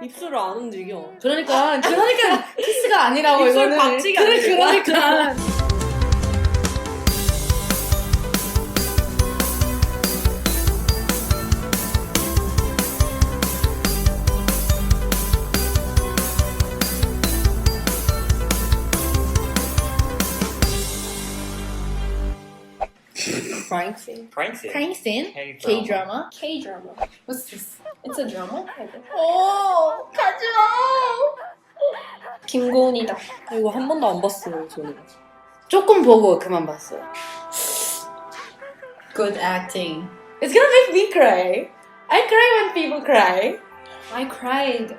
입술을 안 움직여. 그러니까 키스가 아니라고 입술 이거는. 박치기 아니니까. 그러니까. Crying scene. Prank scene. Prank scene? K-drama. K-drama? K-drama. What's this? It's a drama, I think. 오! 가지마! 김고은이다. 이거 한 번도 안 봤어요, 저는. 조금 보고 그만 봤어요. Good acting. It's gonna make me cry. I cry when people cry. I cried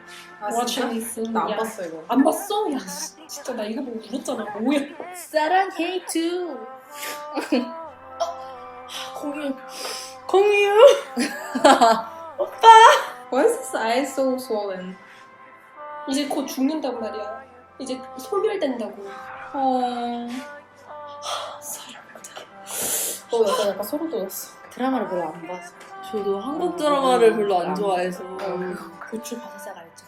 watching 진짜? this scene. 나 안 야, 봤어 이거. 안 봤어? 야, 진짜 나 이거 보고 울었잖아. 뭐야? 사랑해 too. 공유. 공유. 오빠. Why is his eye so swollen? 이제 곧 죽는단 말이야. 이제 소멸된다고. 사랑하다. 약간 소름 돋았어. 드라마를 별로 안 봐서. 저도 한국 드라마를 별로 안 좋아해서. 고추 바사삭 알죠?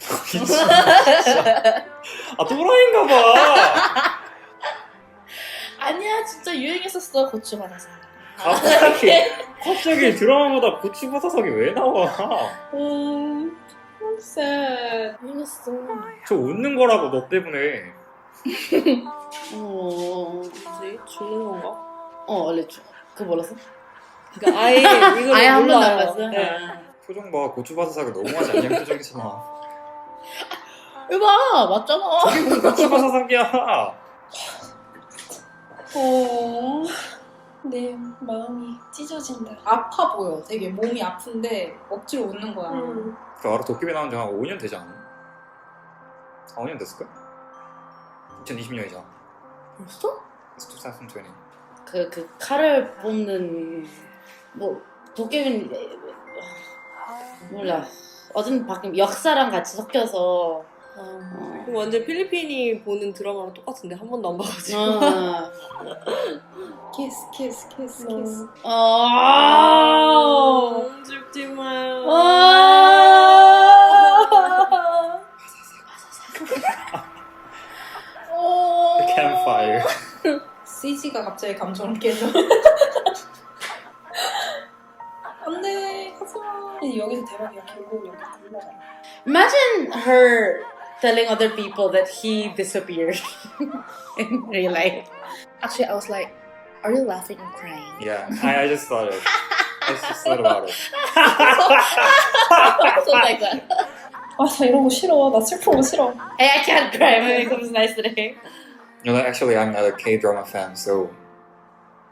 아, 또라이인가 봐. 아니야 진짜 유행했었어 고추 바사삭. 갑자기 드라마마다 고추바사삭이 왜 나와? sad. 유행했어. 저 웃는 거라고 너 때문에. 뭐지? 죽는 건가? 원래 그거 몰랐어? 그러니까 아예 이걸 아예 한 번도 안 몰라요. 봤어? 네. 표정 봐, 고추바사삭을 너무하지 않냐 표정이잖아. 이거 봐 맞잖아. 저게 무슨 고추바사삭이야? 내 마음이 찢어진다. 아파 보여. 되게 몸이 아픈데 억지로 웃는 거야. 그 알아 도깨비 나온 지 한 5년 되지 않아? 5년 됐을까? 2020년이잖아. 벌써? 2020. 그 칼을 뽑는 뭐 도깨비는 몰라. 어쨌든 바뀐 역사랑 같이 섞여서 이거 완전 필리핀이 보는 드라마랑 똑같은데 한 번도 안 봐가지고. 키스 키스 키스 키스. 죽지 마요. The campfire. CG가 갑자기 감정을 깨져. 안돼 하지마. 여기서 대박이야. 결국 여기 불러가. Imagine her telling other people that he disappeared in real life. Actually, I was like, are you laughing or crying? Yeah, I just thought it. I just thought about it. So like that. 아, 나 이런 거 싫어. 나 슬픈 거 싫어. Hey, I can't cry when it comes nice today. You know, actually, I'm not a K-drama fan, so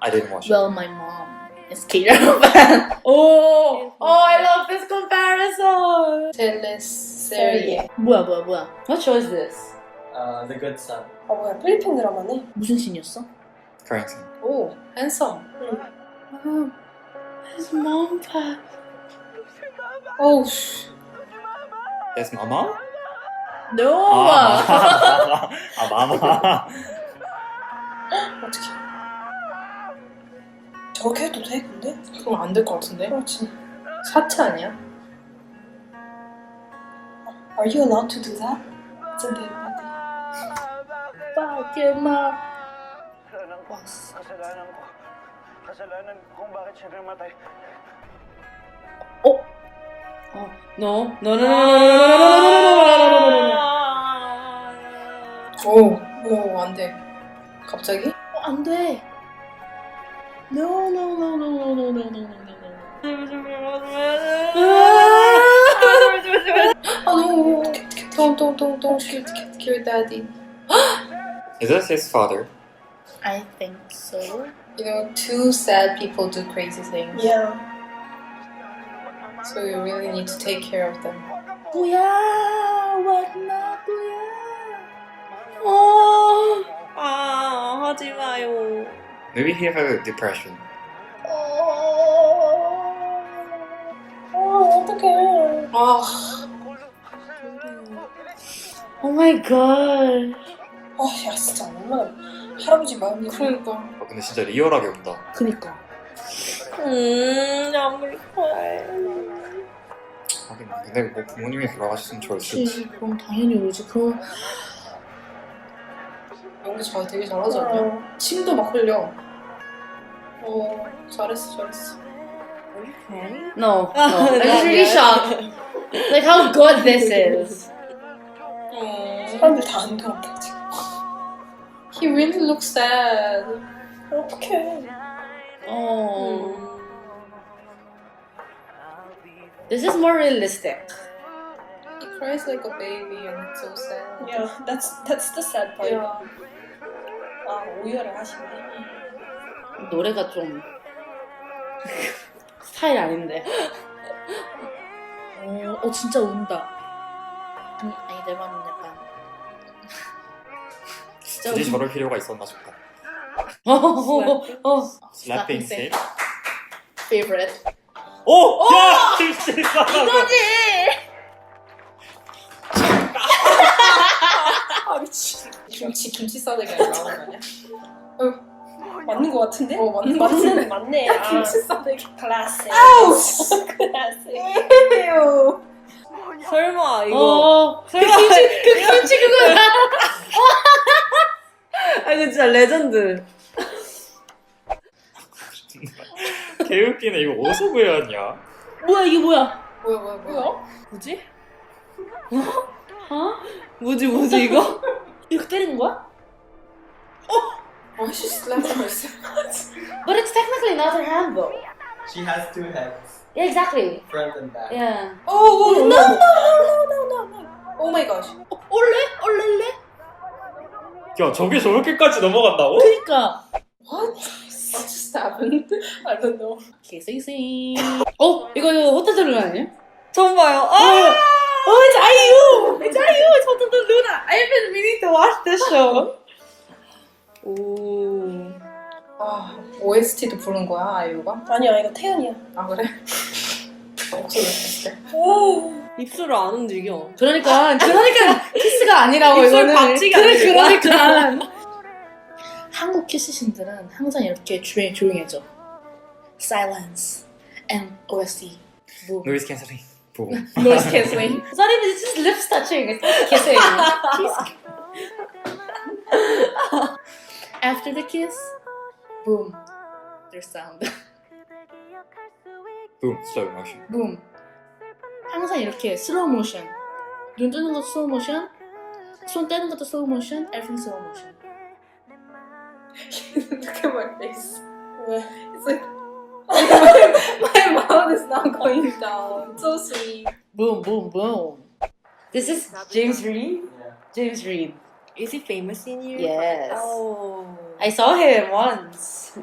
I didn't watch it. Well, my mom is K-drama fan. Oh, I love this comparison. Teleserye. 뭐야. What show is this? The Good Son. 아, 뭐야. 필리핀 드라마네? 무슨 씬이었어? Correct. 오, handsome. His mom passed. 어우, 씨. Yes, Mama? No. 아, Mama. 어떡해. 저렇게 해도 돼, 근데? 그럼 안 될 것 같은데? 그렇지. 사채 아니야? Are you allowed to do that? It's a bit bad. 파티마. Wasp. Kasalanan ko. Kasalanan kung bakit siya namatay. No. 오, 안 돼. 갑자기? 안 돼. No. no. Don't kill daddy. Is that his father? I think so. You know, two sad people do crazy things. Yeah. So you really need to take care of them. 뭐야? Wag na, kuya. 하지 마요. Maybe he has depression. 어떡해. Oh my god. 야, 진짜 얼마나 할아버지 마음이. 그러니까. 근데 진짜 리얼하게 온다. 그니까. 아무리 하긴 근데 뭐 부모님이 돌아가셨으면 좋았을지. 그치, 그럼 당연히 울지. 그럼 연기 되게 잘하지 않냐? 침도 막 흘려. 잘했어. Are you crying? No. I'm just really shocked. Like how good this is. 사람들 다 안 들었다 지금. He really looks sad. 어떡해. This is more realistic. He cries like a baby and it's so sad. Yeah, that's the sad part. Yeah. 아, 오열을 하시네. 노래가 좀 스타일 아닌데. 진짜 운다. 아니 내 말은 약간 진짜 굳이 저럴 필요가 있었나 싶다. 슬래핑 씬. favorite. 오! 야! 실수했어. 이거지. 아 미친. 김치 싸대기 나오는 거 아니야? 맞는 거 같은데? 맞네. 김치 싸대기. 클래식. 아우. 클래식. 설마 이거 설마 김치 그거야. 아 이거 진짜 레전드. 개웃기네. 이거 어디서 구해왔냐? 뭐야 이게 뭐야? 뭐지? 어? 뭐지 이거? 이렇게 때리는 거야? Why she slapped herself? But it's technically not her hand though. She has two heads, Yeah, exactly. front and back. Yeah. No. Oh my gosh. 올래? 야, 저게 저렇게까지 넘어간다고? 그니까. What just happened? I don't know. 싱싱. 이거 호텔 룰 아니에요? 처음 봐요. It's IU! It's Hotel del Luna! I've been meaning to watch this show. 오. OST도 부른 거야, 아이유가? 아니야, 이거 태연이야. 아, 그래? 목소리 비슷해. 입술을 안 움직여. 그러니까 키스가 아니라고, 입술 이거는. 박치가 그러니까. 한국 키스신들은 항상 이렇게 조용해져. Silence and OST. Boom. 노이즈 캔슬링. 보고. Noise cancelling. It's not even, it's just lips touching. It's not kissing. After the kiss, boom. There's sound. 붐, 슬로우 모션. boom. 항상 이렇게 슬로우 모션. 눈 뜨는 것도 슬로우 모션. 손 떼는 것도 슬로우 모션. Everything slow motion. Look at my face. It's like my mouth is not going down. So sweet. Boom, boom, boom. This is James Reid. Yeah. James Reid. Is he famous in you? Yes. Oh. I saw him once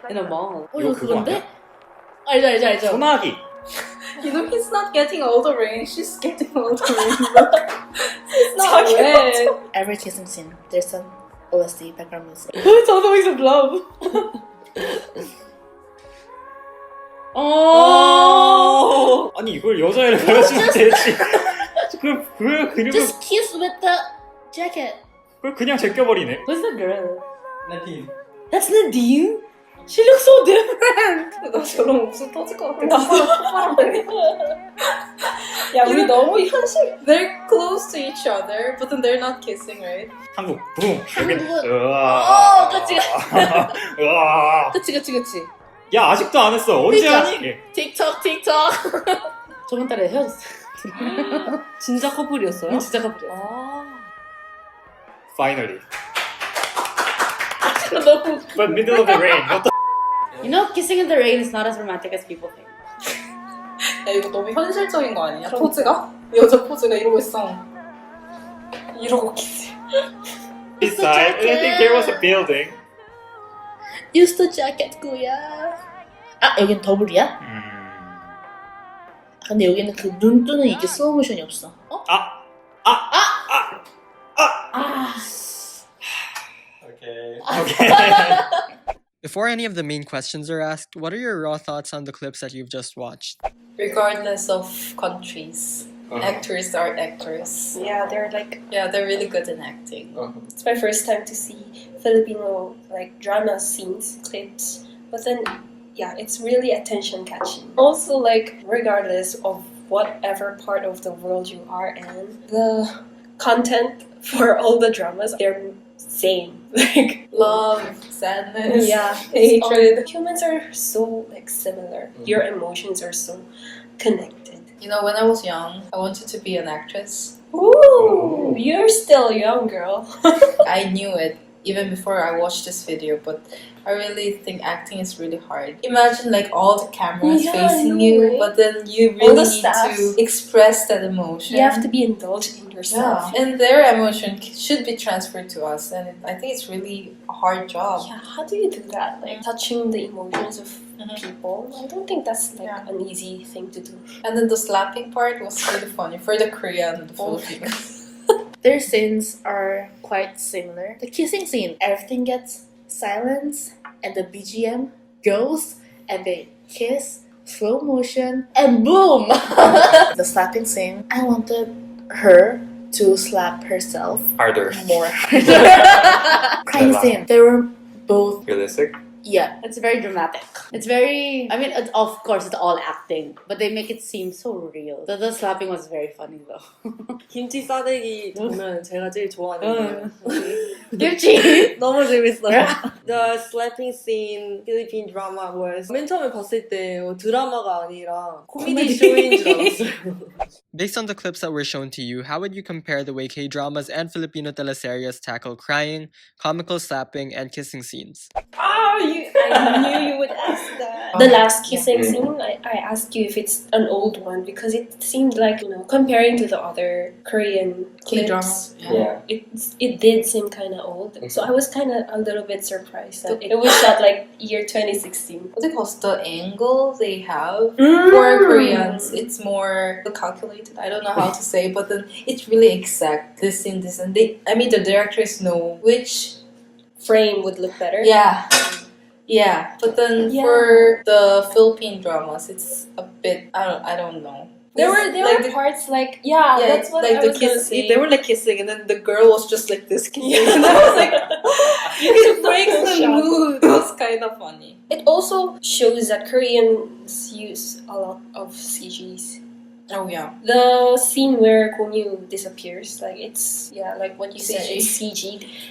in a mall. 이거 그거 아니야? 알죠. 소나기. You know he's not getting all the rain. She's getting all the rain. It's not wet. Every kissing scene, there's some OST background music. It's all the ways of love. Oh. 아니 이걸 여자애를 가르치면 되지. 그걸 Just kiss with the jacket. 그걸 그냥 제껴버리네. Who's the girl? Nadine. That's Nadine. She looks so different. 나 저런 목소리 터질 것 같아. 야, 우리 너무 현실. They're close to each other, but then they're not kissing, right? 한국 붐. 여긴 어, 그치. 으아. 그치. 야 아직도 안 했어. 언제 그러니까. 하니? 틱톡. 저번 달에 헤어졌어. 진짜 커플이었어요? 진짜 커플이야. Finally. 너무. But middle of the rain. What the You know, kissing in the rain is not as romantic as people think. 야, 이거 너무 현실적인 거 아니냐? 포즈가? 여자 포즈가 이러고 있어. 이러고 키스. beside? I think there was a building. Use the jacket, 구야. 아, 여긴 더블이야? 근데 여기는 그 눈 뜨는 이게 슬로우 모션이 없어. 어? Okay. Okay. Before any of the main questions are asked, what are your raw thoughts on the clips that you've just watched? Regardless of countries, actors are actors. Yeah, they're like. Yeah, they're really good in acting. It's my first time to see Filipino like drama scenes, clips. But then, yeah, it's really attention catching. Also, like regardless of whatever part of the world you are in, the content for all the dramas, they're same. Like Love, sadness, yeah, hatred. Humans are so like similar. Your emotions are so connected. You know, when I was young, I wanted to be an actress. Ooh, you're still young, girl. I knew it even before I watched this video, but I really think acting is really hard. Imagine like all the cameras Yeah, facing I know, you, right? but then you All really the need staff. to express that emotion. You have to be indulged in yourself. Yeah, and their emotion should be transferred to us, and I think it's really a hard job. Yeah, how do you do that? Like touching the emotions of people. I don't think that's like Yeah. an easy thing to do. And then the slapping part was really funny for the Korean and the Filipinos. Their scenes are quite similar. The kissing scene, everything gets silence and the BGM goes and they kiss, slow motion, and boom! The slapping scene, I wanted her to slap herself Harder. more. Crying scene, they were both, Realistic. Yeah, it's very dramatic. It's very, I mean, of course, it's all acting, but they make it seem so real. The slapping was very funny though. 김치 싸대기 장면 제가 제일 좋아하는 거예요. 김치! 너무 재밌어요. The slapping scene Philippine drama was 맨 처음에 봤을 때 드라마가 아니라 코미디 쇼인 줄 알았어요. Based on the clips that were shown to you, how would you compare the way K-dramas and Filipino teleseries tackle crying, comical slapping, and kissing scenes? I knew you would ask that. The last kissing scene, I asked you if it's an old one because it seemed like, you know, comparing to the other Korean K-dramas. clips, Yeah. it did seem kind of old. So I was kind of a little bit surprised that it was shot like year 2016. What because the angle they have for Koreans, it's more calculated. I don't know how to say, but then it's really exact. This and this, and they. I mean, the directors know which. Frame would look better. Yeah, yeah. But then Yeah. for the Philippine dramas, it's a bit. I don't know. There Like were the- parts like, yeah, that's what like I the was gonna kiss. say. They were like kissing, and then the girl was just like this kissing. Yeah. And I was like, it breaks So the shocked. mood. It was kind of funny. It also shows that Koreans use a lot of CGs. Oh yeah. The scene where Konyu disappears, like it's like what you said, CG. it's CG.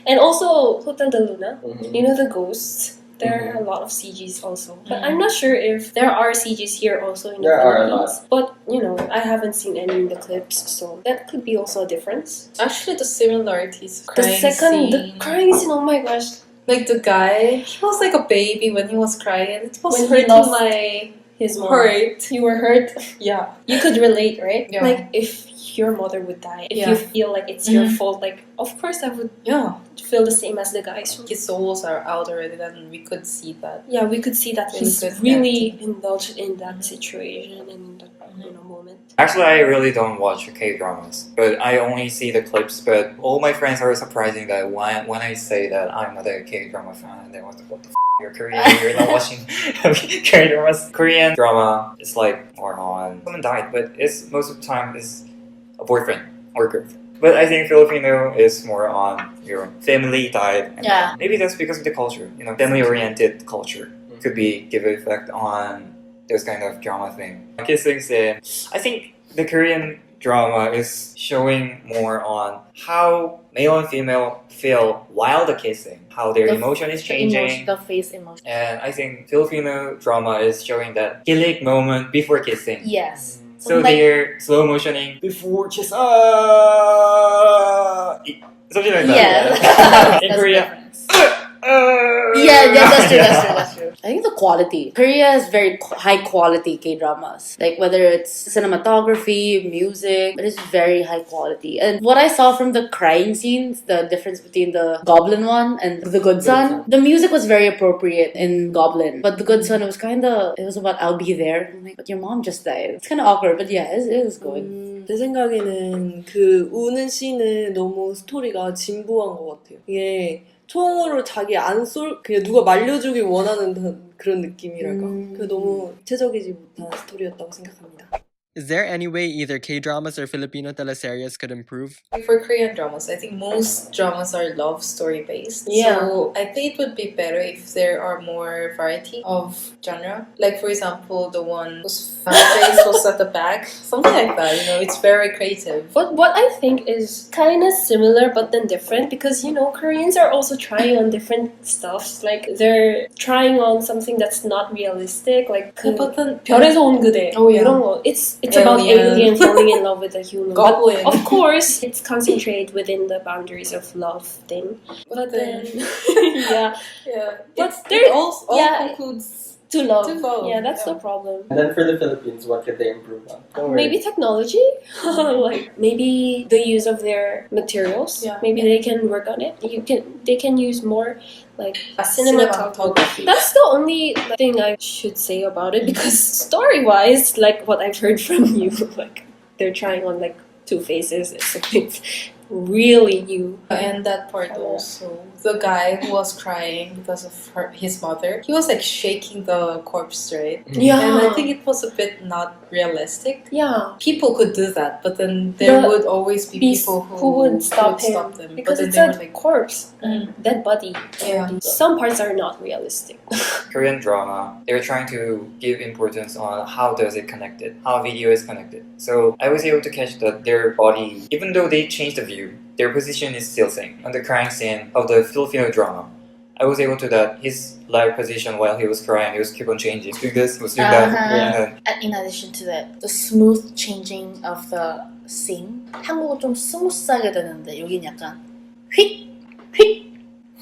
And also Hotel de Luna, Mhm. you know the ghosts. There are a lot of CGs also, but I'm not sure if there are CGs here also in the There are a Philippines. But you know, I haven't seen any in the clips, so that could be also a difference. Actually, the similarities. The crying scene, oh my gosh, Like the guy, he was like a baby when he was crying. It was when he hurting lost my his mom. heart. You were hurt. Yeah. You could relate, right? Yeah. Like if your mother would die, if Yeah. you feel like it's your Mhm. fault, like of course I would Yeah. feel the same as the guys. His souls are out already, and we could see that. Yeah, we could see that Really he's good really indulged in that situation and in that moment. Actually, I really don't watch K-dramas, but I only see the clips. But all my friends are surprising that when I say that I'm not a K-drama fan, they was like, "What the f? You're Korean. You're not watching K-dramas." Korean drama is like more on someone died, but it's most of the time is a boyfriend or girlfriend. But I think Filipino is more on your family died. And Yeah. maybe that's because of the culture. You know, family-oriented culture could be give an effect on this kind of drama thing. Kissing scene. I think the Korean drama is showing more on how male and female feel while the kissing, how their emotion is changing. The face emotion. And I think Filipino drama is showing that kilig moment before kissing. Yes. So Like- they're slow motioning before kiss. Something like that. Yeah. In That's Korea. the difference. Yeah, that's true, that's true. I think the quality. Korea has very high quality K-dramas. Like whether it's cinematography, music, it is very high quality. And what I saw from the crying scenes, the difference between the Goblin one and the Good Son, the music was very appropriate in Goblin. But the Good Son, it was about I'll be there. I'm like, but your mom just died. It's kind of awkward, but yeah, it was good. 제 생각에는 그 우는 씬은 너무 스토리가 진부한 것 같아요. 이게 총으로 자기 안 그냥 누가 말려주길 원하는 그런 느낌이랄까. 그 너무 구체적이지 못한 스토리였다고 생각합니다. Is there any way either K-dramas or Filipino teleseries could improve? For Korean dramas, I think most dramas are love story based. Yeah. So I think it would be better if there are more variety of genre. Like for example, the one whose face was at the back, something like that. You know, it's very creative. But what I think is kind of similar but then different because, you know, Koreans are also trying on different stuffs. Like, they're trying on something that's not realistic. Like, But then 별에서 온 그대. Oh, yeah. 이런 거. It's about Alien. alien falling in love with a human. But Goblin. of course, it's concentrated within the boundaries of love thing. But then, yeah, yeah, But it there- all yeah. concludes. to love. To love, Yeah, that's yeah. the problem. And then for the Philippines, what could they improve on? Don't worry. Maybe technology, like maybe the use of their materials. Yeah. Maybe they can work on it. They can use more like Cinematography. That's the only thing I should say about it because story-wise, like what I've heard from you, like they're trying on like two faces. It's really new. And that part also, the guy who was crying because of his mother, he was like shaking the corpse, right? Yeah. And I think it was a bit not realistic. Yeah. People could do that, but then there The would always be people who would stop him them. because but it's then a they were like, corpse, Mm. dead body. Yeah. Some parts are not realistic. Korean drama, they're trying to give importance on how does it connected, how video is connected. So I was able to catch that their body, even though they changed the view, their position is still same. On the crying scene of the Filipino drama, I was able to that his live position while he was crying, he was keep on changing. He was doing this, he was doing that. Uh-huh. And then And in addition to that, the smooth changing of the scene. 한국은 좀 스무스하게 되는데 여긴 약간 휙, 휙,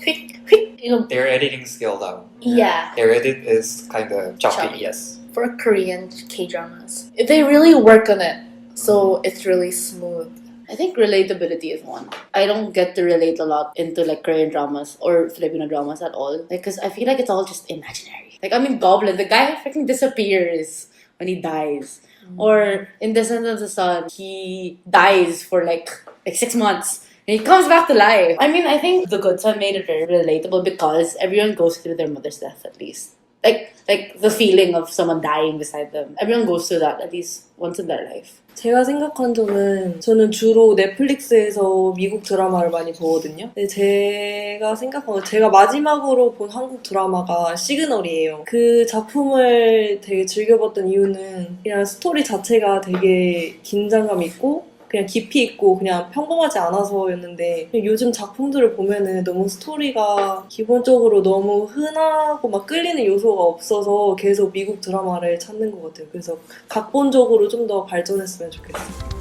휙, 휙. 이거 their editing skill though. yeah. Their edit is kind of choppy, Choppy. yes. For Korean K-dramas, they really work on it, so it's really smooth. I think relatability is one. I don't get to relate a lot into like Korean dramas or Filipino dramas at all. Like, cause I feel like it's all just imaginary. Like, I mean, Goblin, the guy freaking disappears when he dies. Or in Descent of the Sun, he dies for like 6 months. And he comes back to life. I mean, I think The Good Son made it very relatable because everyone goes through their mother's death at least. Like the feeling of someone dying beside them. Everyone goes through that at least once in their life. 제가 생각한 점은 저는 주로 넷플릭스에서 미국 드라마를 많이 보거든요. 근데 제가 생각한 건 제가 마지막으로 본 한국 드라마가 시그널이에요. 그 작품을 되게 즐겨봤던 이유는 그냥 스토리 자체가 되게 긴장감 있고 그냥 깊이 있고 그냥 평범하지 않아서였는데 요즘 작품들을 보면은 너무 스토리가 기본적으로 너무 흔하고 막 끌리는 요소가 없어서 계속 미국 드라마를 찾는 것 같아요. 그래서 각본적으로 좀 더 발전했으면 좋겠어요.